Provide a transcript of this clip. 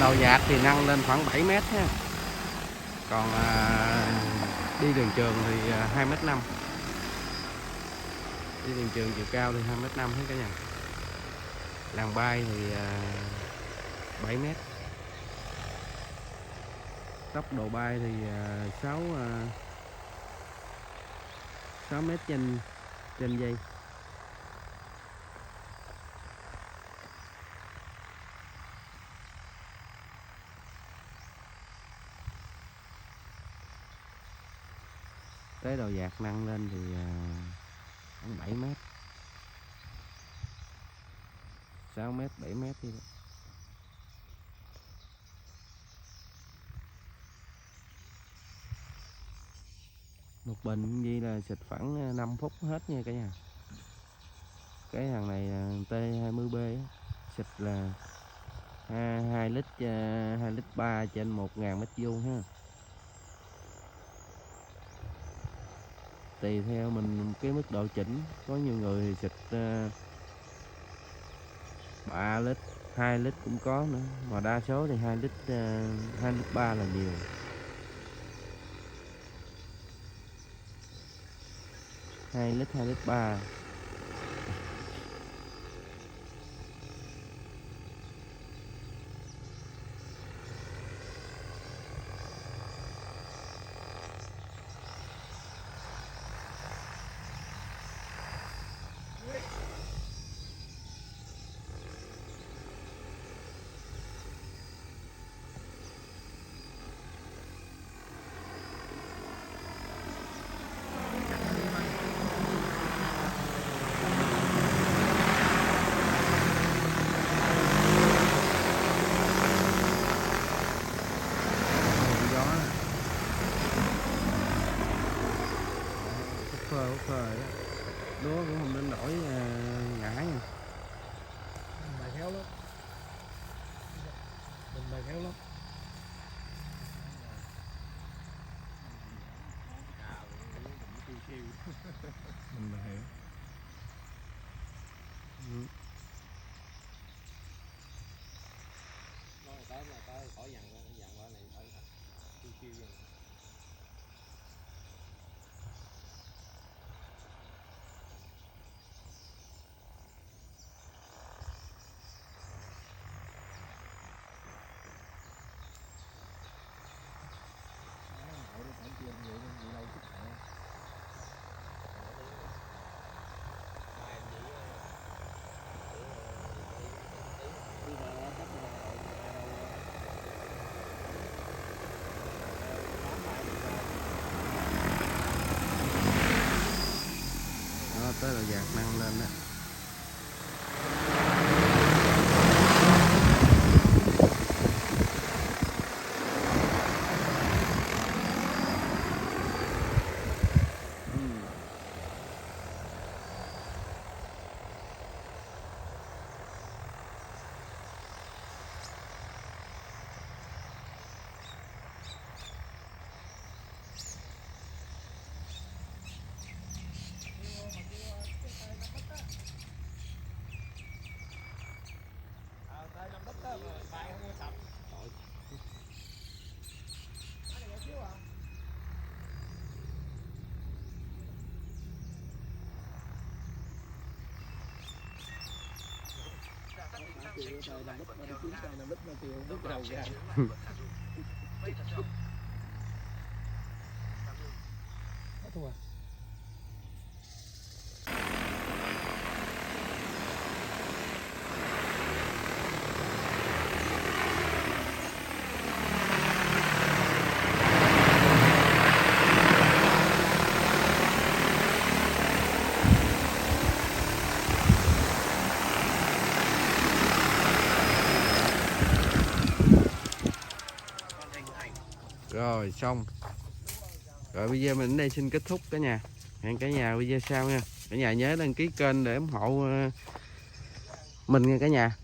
đầu dạt thì nâng lên khoảng 7 mét ha. Còn đi đường trường thì 2,5 m. Đi đường trường chiều cao thì 2,5 m hết cả nhà. Làng bay thì 7 mét. Tốc độ bay thì 6 mét trên giây. Tới đầu dạt nâng lên thì khoảng 7 mét, 6 mét, 7 mét đi đó. Một bình như là xịt khoảng 5 phút hết nha cả nhà. Cái thằng này là T20B xịt là 2 lít 2 lít 3 trên 1000 mét vuông ha. Tùy theo mình cái mức độ chỉnh, có nhiều người thì xịt 3 lít, 2 lít cũng có nữa, mà đa số thì 2 lít 2 lít 3 là nhiều. 2 lít 2 lít 3. Phơi lúa cũng không đến nổi ngã nha. Bài khéo lắm. Mình bài khéo lắm. Mình bài hiểu. Nói tới khỏi dằn qua này ở chiêu dần. Đó, tới đầu dạt nâng lên đó. Rồi xong. Rồi video mình đến đây xin kết thúc cả nhà. Hẹn cả nhà video sau nha. Cả nhà nhớ đăng ký kênh để ủng hộ mình nha cả nhà.